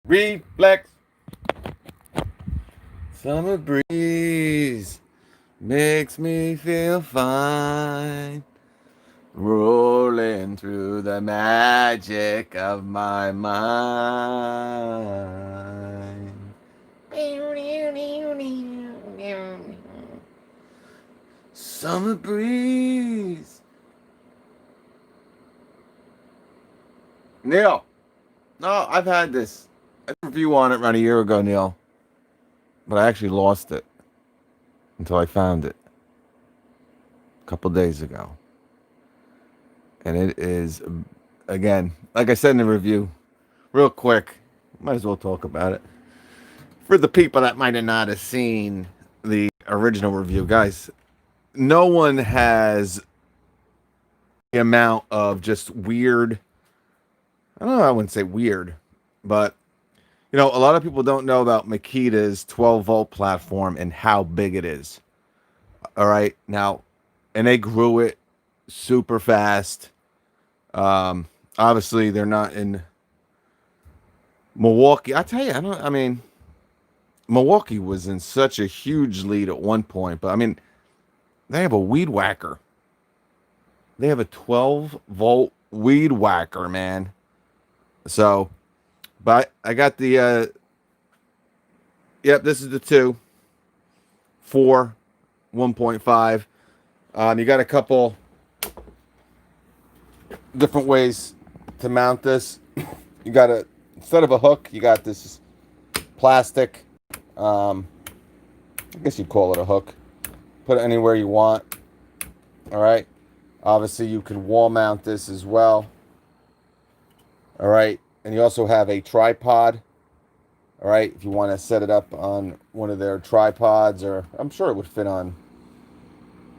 Reflex. Summer breeze makes me feel fine. Rolling through the magic of my mind. Summer breeze. Neil. No, I've had this. I did a review on it around a year ago, Neil. But I actually lost it until I found it a couple days ago. And it is, again, like I said in the review, real quick, might as well talk about it. For the people that might have not have seen the original review, guys, no one has the amount of just weird, I don't know, I wouldn't say weird, but a lot of people don't know about Makita'S 12-volt platform and how big it is. All right, now, and they grew it super fast. Obviously, they're not in Milwaukee. I tell you, Milwaukee was in such a huge lead at one point, but I mean, they have a weed whacker. They have a 12-volt weed whacker, man. So, but I got the, yep, this is the 4, 1.5. You got a couple different ways to mount this. You got instead of a hook, you got this plastic, I guess you'd call it a hook. Put it anywhere you want. All right. Obviously, you can wall mount this as well. All right. And you also have a tripod. All right. If you want to set it up on one of their tripods, or I'm sure it would fit on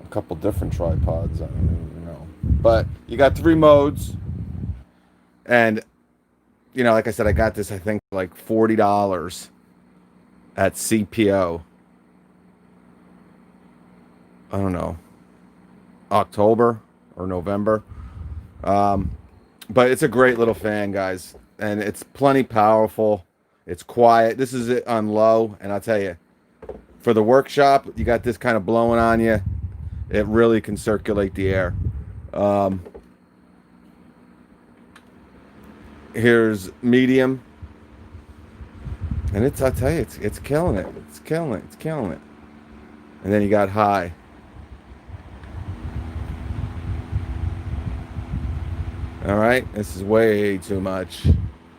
a couple different tripods. I don't even know. But you got 3 modes. And, like I said, I got this, I think, like $40 at CPO. I don't know, October or November. But it's a great little fan, guys. And it's plenty powerful. It's quiet. This is it on low. And I'll tell you, for the workshop, you got this kind of blowing on you. It really can circulate the air. Here's medium. And I'll tell you, it's killing it. It's killing it. It's killing it. And then you got high. All right, this is way too much.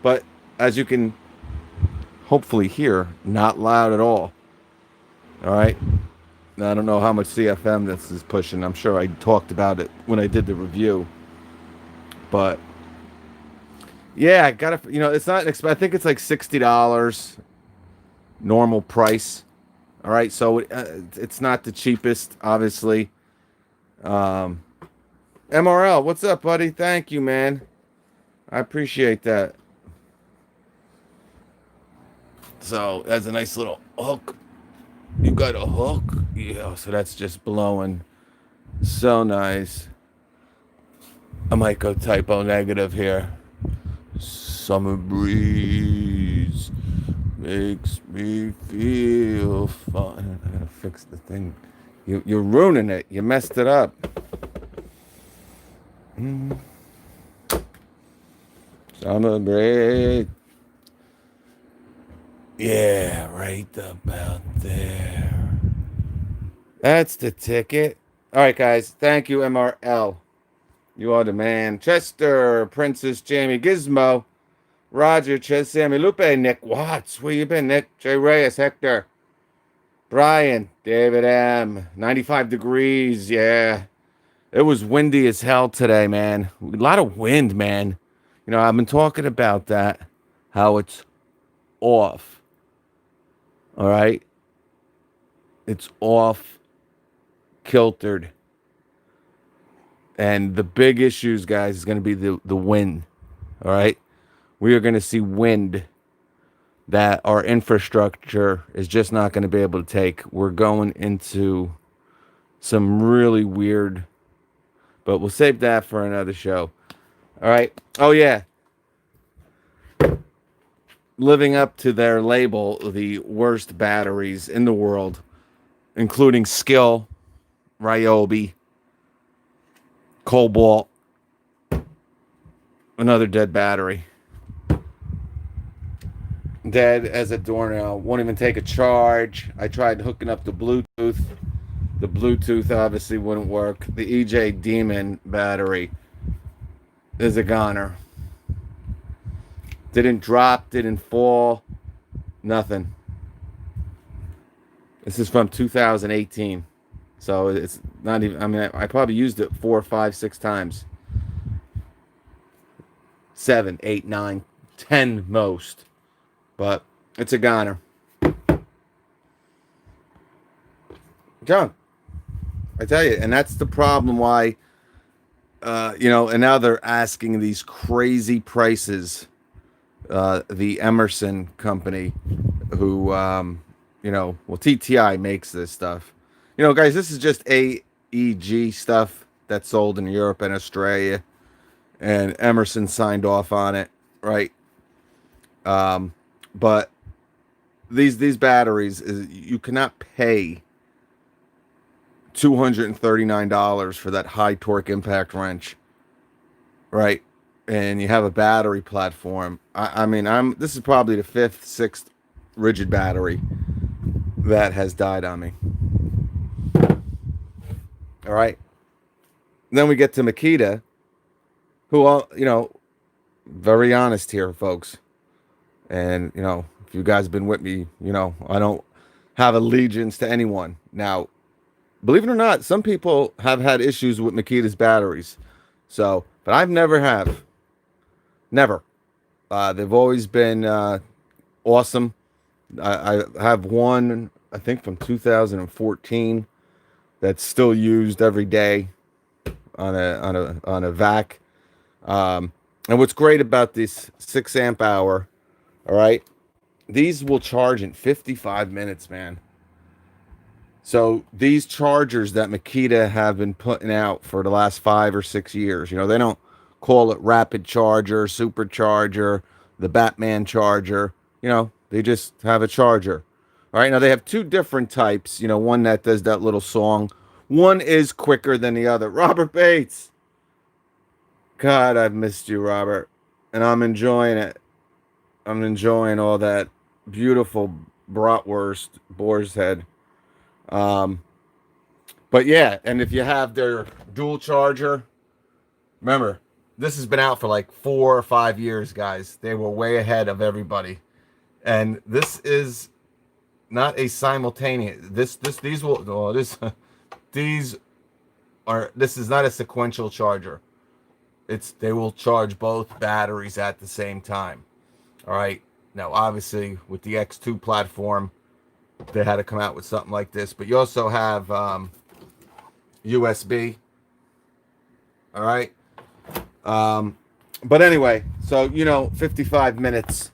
But as you can hopefully hear, not loud at all. All right. Now, I don't know how much CFM this is pushing. I'm sure I talked about it when I did the review. But yeah, I got to, it's not, I think it's like $60 normal price. All right. So it's not the cheapest, obviously. MRL, what's up, buddy? Thank you, man. I appreciate that. So that's a nice little hook. You got a hook? Yeah, so that's just blowing. So nice. I might go typo negative here. Summer breeze makes me feel fun. I gotta fix the thing. You're ruining it. You messed it up. Summer breeze. Yeah, right about there. That's the ticket. All right, guys. Thank you, MRL. You are the man. Chester, Princess Jamie, Gizmo, Roger, Ches, Sammy, Lupe, Nick Watts. Where you been, Nick? Jay Reyes, Hector, Brian, David M. 95 degrees. Yeah. It was windy as hell today, man. A lot of wind, man. I've been talking about that. How it's off. All right? It's off kiltered. And the big issues, guys, is going to be the wind. All right? We are going to see wind that our infrastructure is just not going to be able to take. We're going into some really weird, but we'll save that for another show. All right? Oh, yeah. living up to their label, the worst batteries in the world, including Skill, Ryobi, Cobalt, another dead battery. Dead as a doornail. Won't even take a charge. I tried hooking up the Bluetooth. The Bluetooth obviously wouldn't work. The EJ Demon battery is a goner. Didn't drop, didn't fall, nothing. This is from 2018. So it's not even, I mean, I probably used it 4, 5, 6 times. 7, 8, 9, 10 most. But it's a goner. John, I tell you, and that's the problem why, and now they're asking these crazy prices. The Emerson company, who, TTI makes this stuff. Guys, this is just AEG stuff that's sold in Europe and Australia, and Emerson signed off on it, right? But these batteries, you cannot pay $239 for that high torque impact wrench, right? And you have a battery platform. I mean, this is probably the 5th, 6th rigid battery that has died on me. All right. Then we get to Makita, who, very honest here, folks. And, if you guys have been with me, I don't have allegiance to anyone. Now, believe it or not, some people have had issues with Makita's batteries. So, but I've never have. Never. They've always been awesome. I have one, I think, from 2014 that's still used every day on a vac. And what's great about this 6 amp hour, all right, these will charge in 55 minutes, man. So these chargers that Makita have been putting out for the last 5 or 6 years, they don't call it rapid charger, supercharger, the Batman charger. They just have a charger. All right, now they have 2 different types. One that does that little song. One is quicker than the other. Robert Bates. God, I've missed you, Robert. And I'm enjoying it. I'm enjoying all that beautiful bratwurst, boar's head. But yeah, and if you have their dual charger, remember, this has been out for like 4 or 5 years, guys. They were way ahead of everybody. And this is not a simultaneous. This is not a sequential charger. They will charge both batteries at the same time. All right. Now, obviously, with the X2 platform, they had to come out with something like this. But you also have USB. All right. But anyway, so 55 minutes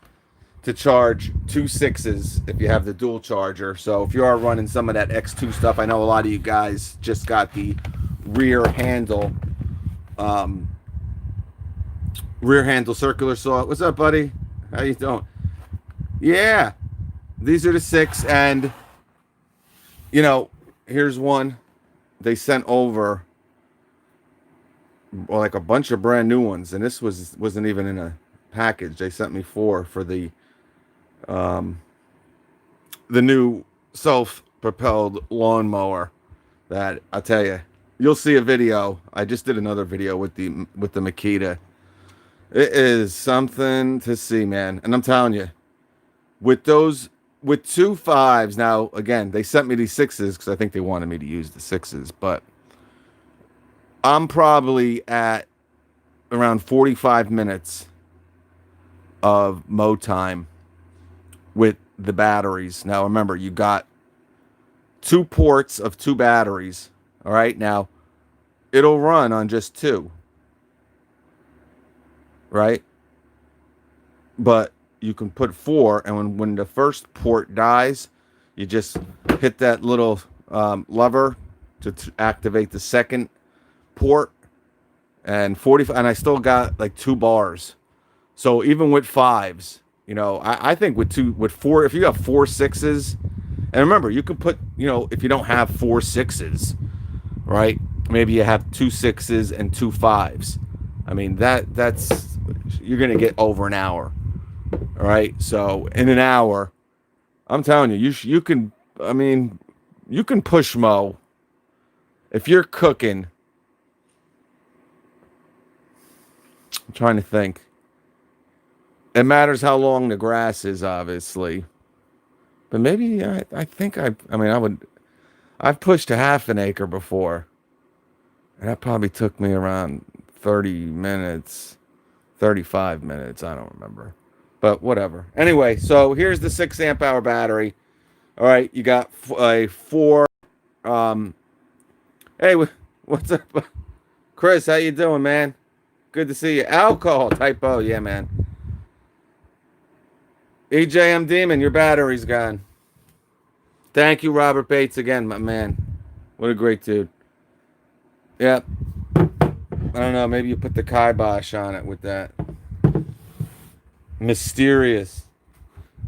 to charge 2 6s if you have the dual charger. So if you are running some of that X2 stuff, I know a lot of you guys just got the rear handle circular saw. What's up, buddy? How you doing? Yeah, these are the 6, and here's one they sent over. Well, like a bunch of brand new ones, and this wasn't even in a package. They sent me 4 for the new self-propelled lawnmower. That I'll tell you, you'll see a video. I just did another video with the Makita. It is something to see, man. And I'm telling you, with 2 5s. Now, again, they sent me these 6s because I think they wanted me to use the 6s, but I'm probably at around 45 minutes of mow time with the batteries. Now, remember, you got 2 ports of 2 batteries. All right. Now, it'll run on just 2. Right. But you can put 4. And when the first port dies, you just hit that little lever to activate the second port, and 45, and I still got like 2 bars. So even with 5s, You know, I think with four, if you have four sixes, and remember, you could put, you know, if you don't have four sixes, right? Maybe you have two sixes and two fives. I mean, that's you're gonna get over an hour. All right. So in an hour, I'm telling you, you can. I mean, you can push mow if you're cooking. I'm trying to think. It matters how long the grass is, obviously, but maybe I think I mean I would. I've pushed a half an acre before, and that probably took me around 30 minutes, 35 minutes. I don't remember, but whatever. Anyway, so here's the 6 amp hour battery. All right, you got a four. Um, hey, what's up, Chris? How you doing, man? Good to see you. Alcohol typo, yeah, man. EJM Demon, your battery's gone. Thank you, Robert Bates, again, my man. What a great dude. Yep. I don't know. Maybe you put the kibosh on it with that. Mysterious.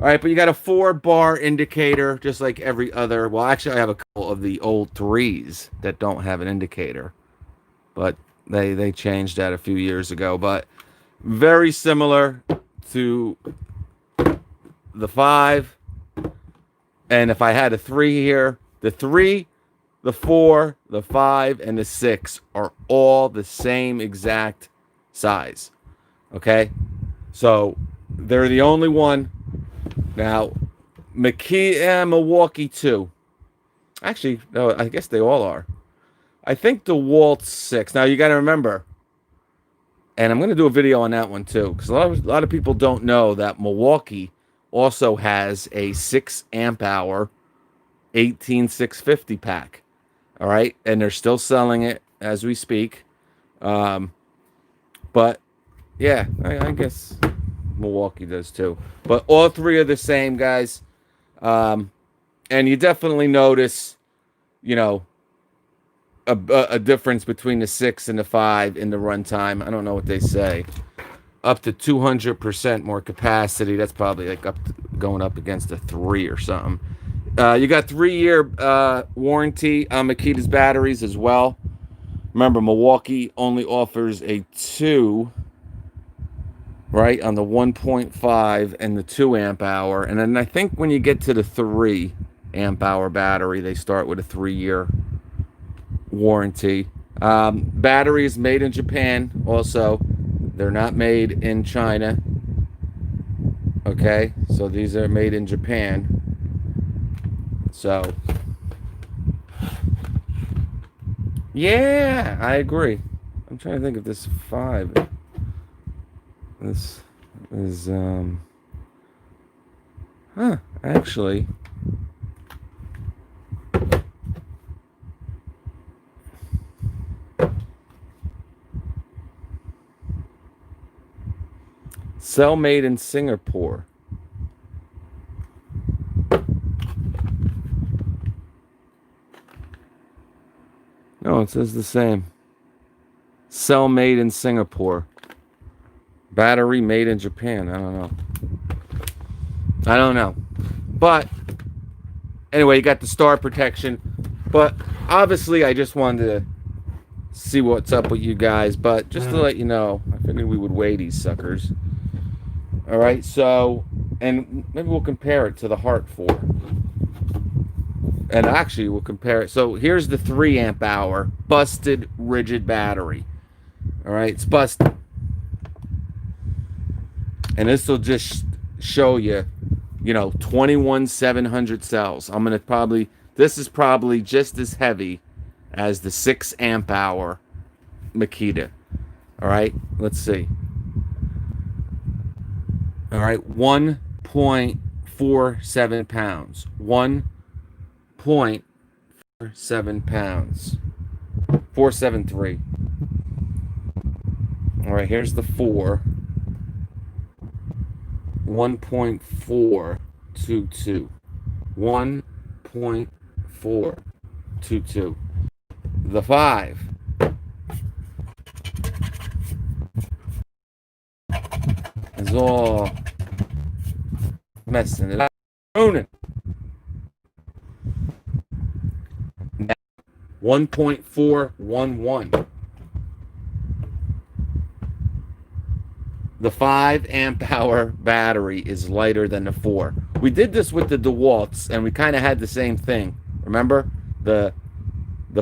All right, but you got a 4-bar indicator, just like every other. Well, actually, I have a couple of the old 3s that don't have an indicator, but they changed that a few years ago. But very similar to the 5. And if I had a 3 here, the 3, the 4, the 5, and the 6 are all the same exact size. Okay? So they're the only one. Now, Makita and Milwaukee too. Actually, no, I guess they all are. I think the Waltz 6. Now, you got to remember, and I'm going to do a video on that one too, because a lot of people don't know that Milwaukee also has a 6 amp hour 18650 pack. All right, and they're still selling it as we speak. But yeah, I guess Milwaukee does too. But all 3 are the same, guys. And you definitely notice, you know, a difference between the 6 and the 5 in the runtime. I don't know what they say. Up to 200% more capacity. That's probably like going up against a 3 or something. You got 3-year warranty on Makita's batteries as well. Remember, Milwaukee only offers a 2, right, on the 1.5 and the 2 amp hour. And then I think when you get to the 3 amp hour battery, they start with a 3-year warranty. Battery is made in Japan also. They're not made in China. Okay, so these are made in Japan. So, yeah, I agree. I'm trying to think if this 5. This is, actually. Cell made in Singapore. No, it says the same. Cell made in Singapore. Battery made in Japan. I don't know. But anyway, you got the star protection. But obviously, I just wanted to see what's up with you guys. But just to let you know, I figured we would weigh these suckers. All right, so, and maybe we'll compare it to the Heart 4. And actually, we'll compare it. So here's the 3 amp hour busted rigid battery. All right, it's busted. And this will just show you, you know, 21,700 cells. I'm going to probably, this is probably just as heavy as the 6 amp hour Makita. All right, let's see. All right, 1.47 pounds. 1.47 pounds. 473. All right, here's the 4. 1.422. 1.422. The 5. Is all messing it up. Ruining. 1.411. The 5 amp hour battery is lighter than the 4. We did this with the DeWalt's, and we kind of had the same thing. Remember? The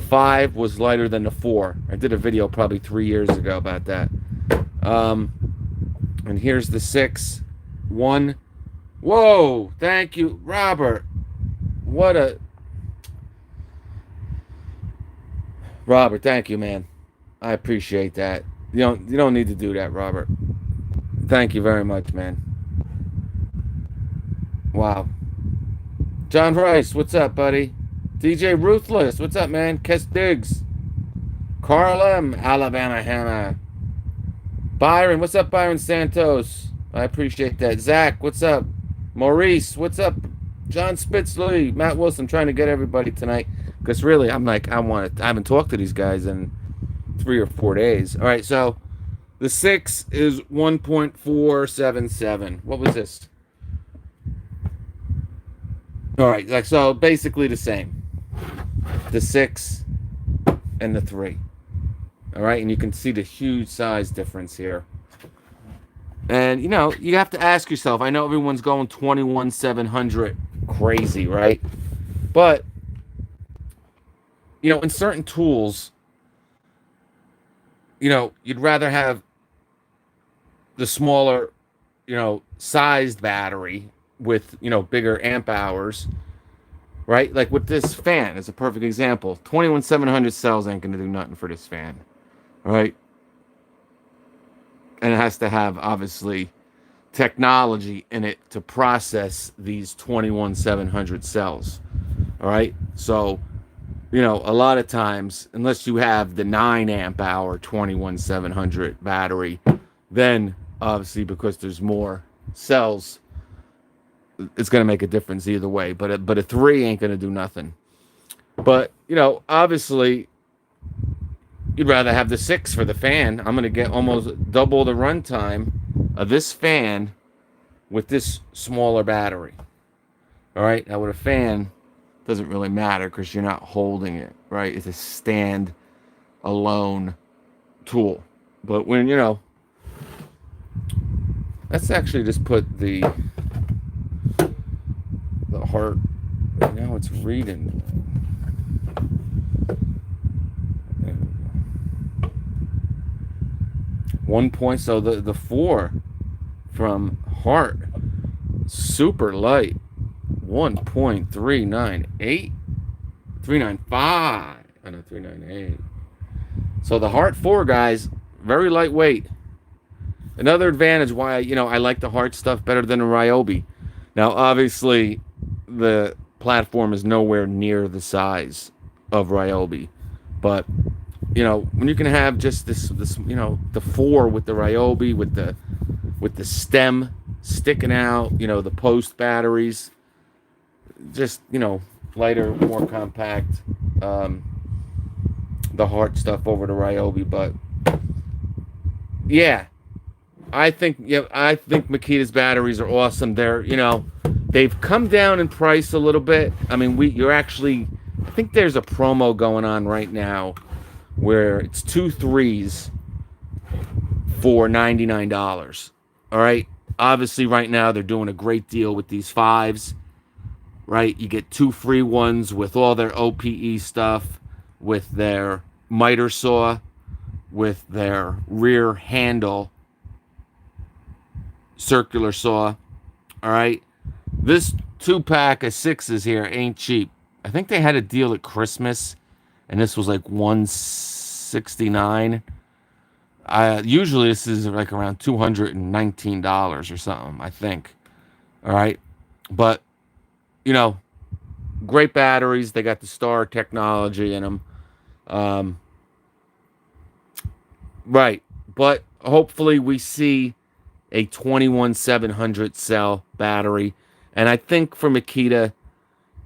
5 was lighter than the 4. I did a video probably 3 years ago about that. And here's the 6. 1. Whoa! Thank you, Robert. Robert, thank you, man. I appreciate that. You don't need to do that, Robert. Thank you very much, man. Wow. John Rice, what's up, buddy? DJ Ruthless, what's up, man? Kes Diggs. Carl M, Alabama Hammer. Byron, what's up, Byron Santos? I appreciate that. Zach, what's up? Maurice, what's up? John Spitzley, Matt Wilson, trying to get everybody tonight. Because really, I'm like, I haven't talked to these guys in 3 or 4 days. All right, so the 6 is 1.477. What was this? All right, like, so basically the same. The 6 and the 3. All right, and you can see the huge size difference here. And, you have to ask yourself, I know everyone's going 21,700 crazy, right? But, in certain tools, you'd rather have the smaller, sized battery with, bigger amp hours, right? Like with this fan is a perfect example. 21,700 cells ain't going to do nothing for this fan, right? And it has to have, obviously, technology in it to process these 21,700 cells, all right? So, a lot of times, unless you have the 9 amp hour 21,700 battery, then obviously because there's more cells, it's going to make a difference either way. But a 3 ain't going to do nothing. But, obviously, you'd rather have the 6 for the fan. I'm going to get almost double the runtime of this fan with this smaller battery. All right? Now, with a fan, doesn't really matter because you're not holding it, right? It's a stand-alone tool. But when, let's actually just put the heart. Now it's reading. There we go. 1 point. So the 4 from heart, super light. 1.398, 395, I know 398. So the Heart 4, guys, very lightweight. Another advantage why I like the Heart stuff better than the Ryobi. Now, obviously, the platform is nowhere near the size of Ryobi, but when you can have just this the 4 with the Ryobi with the stem sticking out, the post batteries. Just, lighter, more compact, the Heart stuff over the Ryobi, but yeah, I think Makita'S batteries are awesome. They're, they've come down in price a little bit. I mean, I think there's a promo going on right now where it's 2 3s for $99. All right. Obviously, right now they're doing a great deal with these 5s. Right, you get 2 free ones with all their OPE stuff, with their miter saw, with their rear handle circular saw. All right, this 2-pack of 6s here ain't cheap. I think they had a deal at Christmas, and this was like $169. Usually this is like around $219 or something, I think. All right, but great batteries. They got the Star technology in them. Right. But hopefully we see a 21,700 cell battery. And I think for Makita,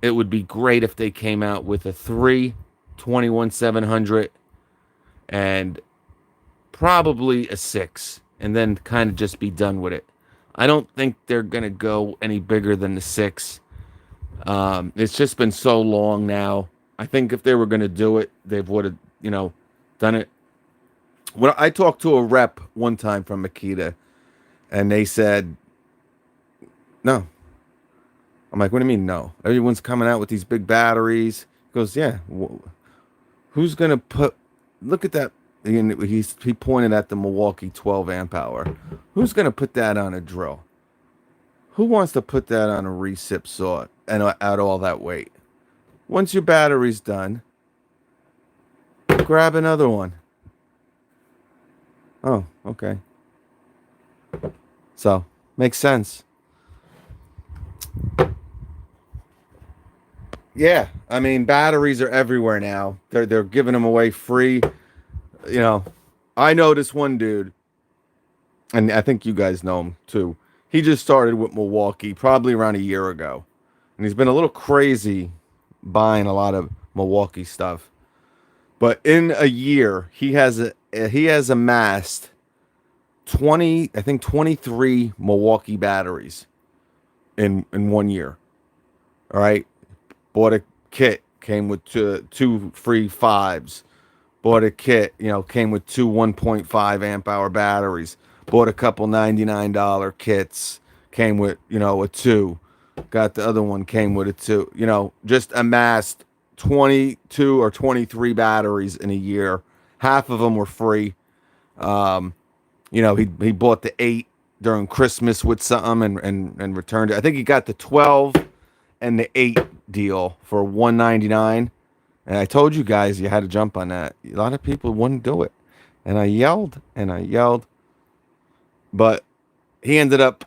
it would be great if they came out with a 3 21,700 and probably a 6. And then kind of just be done with it. I don't think they're going to go any bigger than the 6. It's just been so long now. I think if they were going to do it, they would have, done it. When I talked to a rep one time from Makita, and they said, no. I'm like, what do you mean, no? Everyone's coming out with these big batteries. He goes, yeah. Who's going to put, look at that. He pointed at the Milwaukee 12 amp hour. Who's going to put that on a drill? Who wants to put that on a recip saw and add all that weight? Once your battery's done, grab another one. Oh, okay. So, makes sense. Yeah, I mean, batteries are everywhere now. They're giving them away free. You know, I know this one dude, and I think you guys know him too. He just started with Milwaukee probably around a year ago, and he's been a little crazy buying a lot of Milwaukee stuff. But in a year, he has amassed 23 Milwaukee batteries in 1 year. All right, bought a kit, came with two free fives. Bought a kit, came with two 1.5 amp hour batteries. Bought a couple $99 kits, came with, a two. Got the other one, came with a two. Just amassed 22 or 23 batteries in a year. Half of them were free. He bought the 8 during Christmas with something and returned it. I think he got the 12 and the 8 deal for $199. And I told you guys you had to jump on that. A lot of people wouldn't do it. And I yelled and I yelled. But he ended up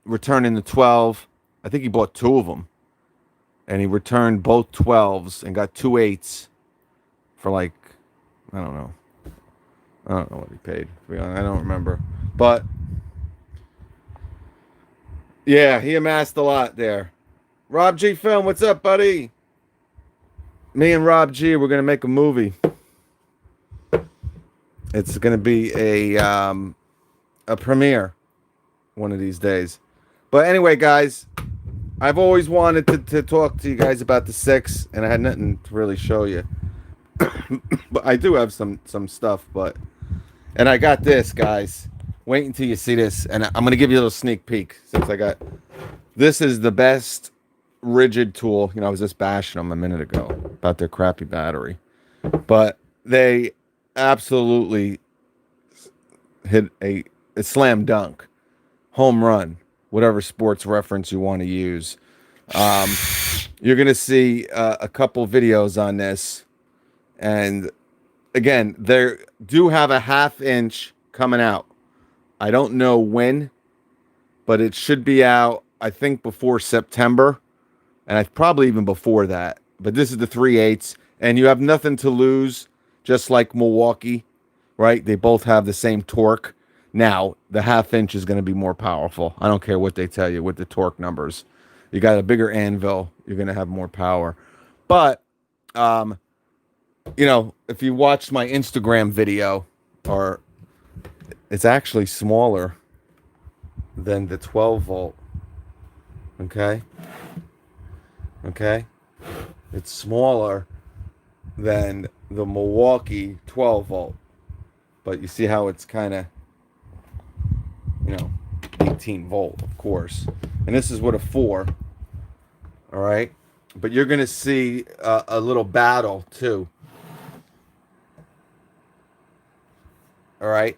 returning the 12. I think he bought 2 of them. And he returned both 12s and got 2 8s for like, I don't know. I don't know what he paid. I don't remember. But, yeah, he amassed a lot there. Rob G Film, what's up, buddy? Me and Rob G, we're going to make a movie. It's going to be a premiere one of these days. But anyway, guys, I've always wanted to talk to you guys about the 6, and I had nothing to really show you. But I do have some stuff, and I got this, guys. Wait until you see this, and I'm going to give you a little sneak peek since this is the best rigid tool. I was just bashing them a minute ago about their crappy battery, but they absolutely hit a slam dunk, home run, whatever sports reference you want to use. You're gonna see a couple videos on this, and again, they do have a 1/2 inch coming out. I don't know when, but it should be out, I think, before September. And I probably even before that. But this is the 3/8, and you have nothing to lose, just like Milwaukee, right? They both have the same torque. Now, the 1/2 inch is going to be more powerful. I don't care what they tell you with the torque numbers. You got a bigger anvil, you're going to have more power. But, if you watched my Instagram video, it's actually smaller than the 12 volt. Okay? Okay, it's smaller than the Milwaukee 12 volt, but you see how it's kind of, 18 volt, of course. And this is with a 4. All right, but you're gonna see a little battle too. All right,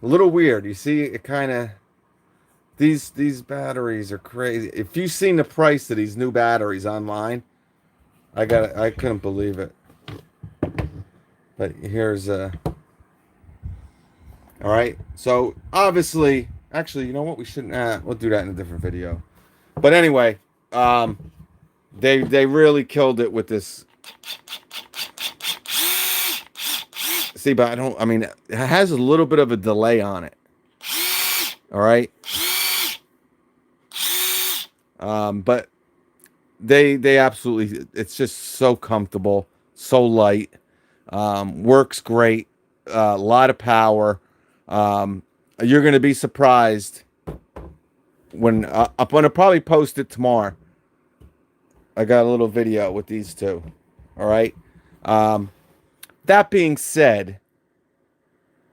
a little weird. You see, it kind of. These batteries are crazy. If you've seen the price of these new batteries online, I couldn't believe it. But here's all right. So obviously, actually, you know what? We shouldn't. We'll do that in a different video. But anyway, they really killed it with this. See, but I mean, it has a little bit of a delay on it. All right. But they absolutely, it's just so comfortable, so light, works great, a lot of power. You're going to be surprised when I'm going to probably post it tomorrow. I got a little video with these two. All right. That being said,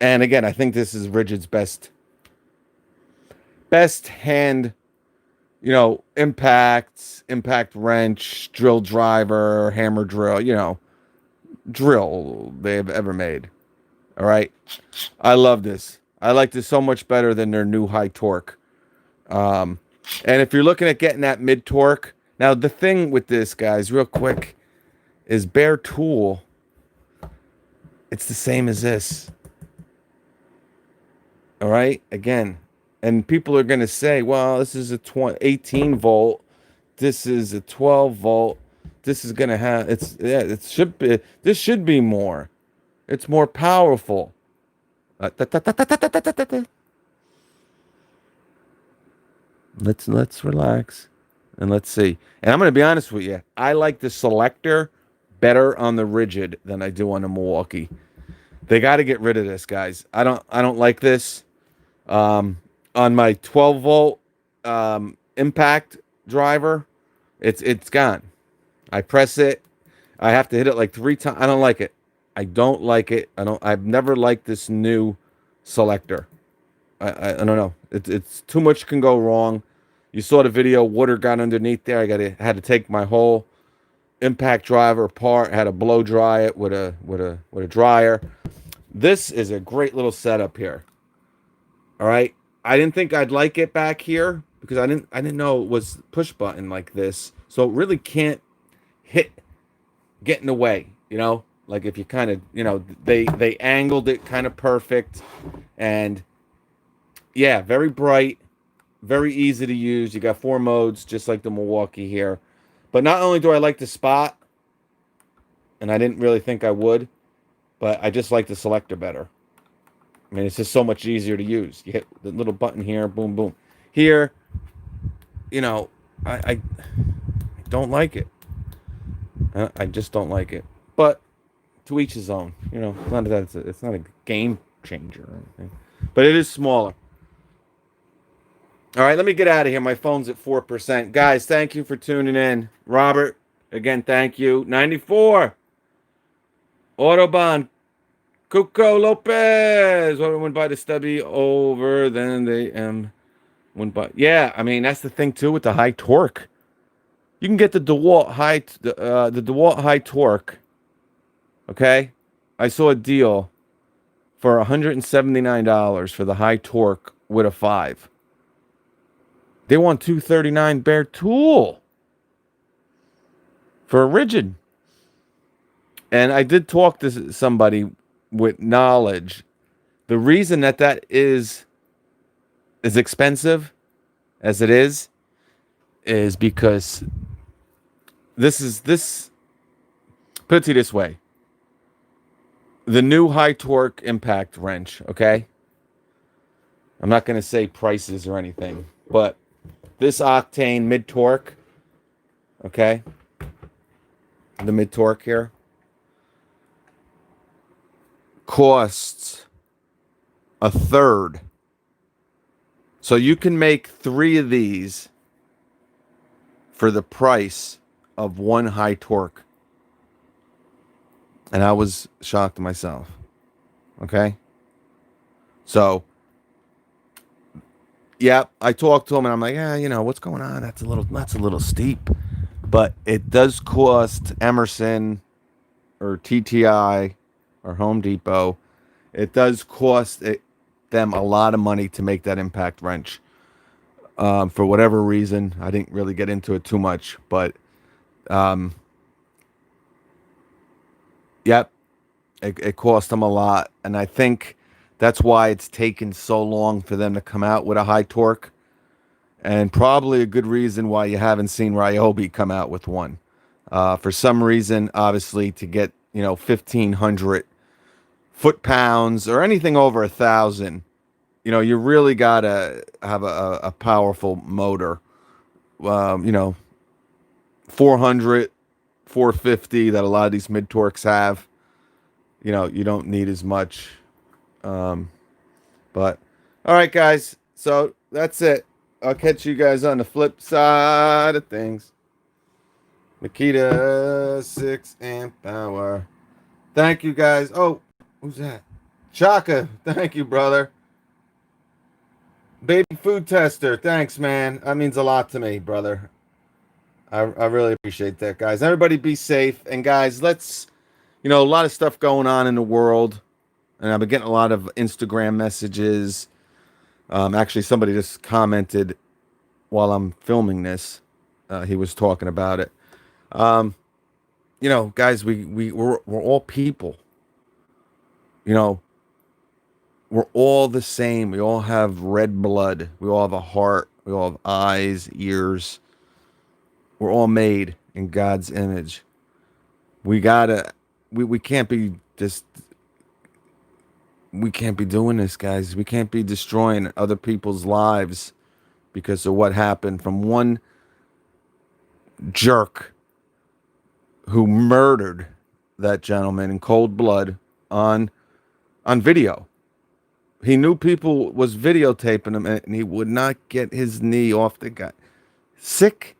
and again, I think this is Rigid's best hand, impact wrench, drill driver, hammer drill, drill they've ever made. All right. I love this. I like this so much better than their new high torque. And if you're looking at getting that mid torque, now the thing with this, guys, real quick, is bare tool. It's the same as this. All right. Again, and people are going to say, well, this is a 18 volt. This is a 12 volt. This is going to have, this should be more. It's more powerful. Let's relax and let's see. And I'm going to be honest with you. I like the Selector better on the Rigid than I do on the Milwaukee. They got to get rid of this, guys. I don't like this. On my 12 volt impact driver, it's gone. I press it. I have to hit it like 3 times. I don't like it. I don't like it. I've never liked this new Selector. I don't know. It's too much can go wrong. You saw the video. Water got underneath there. Had to take my whole impact driver apart. Had to blow dry it with a dryer. This is a great little setup here. All right. I didn't think I'd like it back here because I didn't know it was push button like this. So it really can't get in the way, Like if you kind of, they angled it kind of perfect. And yeah, very bright, very easy to use. You got 4 modes, just like the Milwaukee here. But not only do I like the Spot, and I didn't really think I would, but I just like the Selector better. I mean, it's just so much easier to use. You hit the little button here, boom, boom. Here, I don't like it. I just don't like it. But to each his own. It's not a game changer or anything. But it is smaller. All right, let me get out of here. My phone's at 4%. Guys, thank you for tuning in. Robert, again, thank you. 94. Autobahn. Cuco Lopez. Went by the stubby over, then they went by. Yeah, I mean, that's the thing, too, with the high torque. You can get the DeWalt high torque. Okay? I saw a deal for $179 for the high torque with a 5. They want $239 bare tool for a Rigid. And I did talk to somebody with knowledge. The reason that is as expensive as it is because this put it to you this way. The new high torque impact wrench, okay? I'm not going to say prices or anything, but this Octane mid torque, okay? The mid torque here costs a third. So you can make 3 of these for the price of 1 high torque. And I was shocked myself. Okay? So, yeah, I talked to him and I'm like, what's going on? That's a little steep. But it does cost Emerson or TTI or Home Depot. It does cost them a lot of money to make that impact wrench. For whatever reason, I didn't really get into it too much, but yep, it cost them a lot, and I think that's why it's taken so long for them to come out with a high torque, and probably a good reason why you haven't seen Ryobi come out with one. For some reason, obviously, to get 1,500 foot-pounds or anything over 1,000, you really gotta have a powerful motor. 400, 450 that a lot of these mid torques have. You don't need as much. But all All right, guys. So that's it. I'll catch you guys on the flip side of things. Makita 6 amp hour. Thank you guys. Oh, who's that? Chaka. Thank you, brother. Baby food tester. Thanks, man. That means a lot to me, brother. I really appreciate that, guys. Everybody be safe. And guys, a lot of stuff going on in the world. And I've been getting a lot of Instagram messages. Actually, somebody just commented while I'm filming this. He was talking about it. Um, guys, we're all people. You know, we're all the same. We all have red blood. We all have a heart. We all have eyes, ears. We're all made in God's image. We gotta. We can't be just. We can't be doing this, guys. We can't be destroying other people's lives because of what happened from one jerk who murdered that gentleman in cold blood on video. He knew people was videotaping him, and he would not get his knee off the guy. Sick.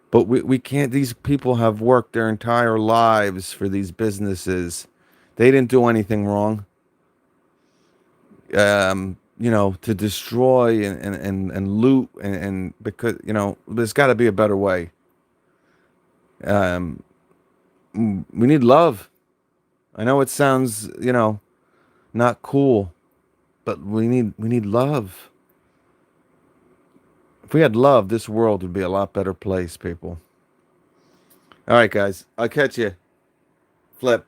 But we can't. These people have worked their entire lives for these businesses. They didn't do anything wrong. To destroy and loot and because, there's got to be a better way. We need love. I know it sounds, not cool, but we need love. If we had love, this world would be a lot better place, people. All right, guys. I'll catch you. Flip.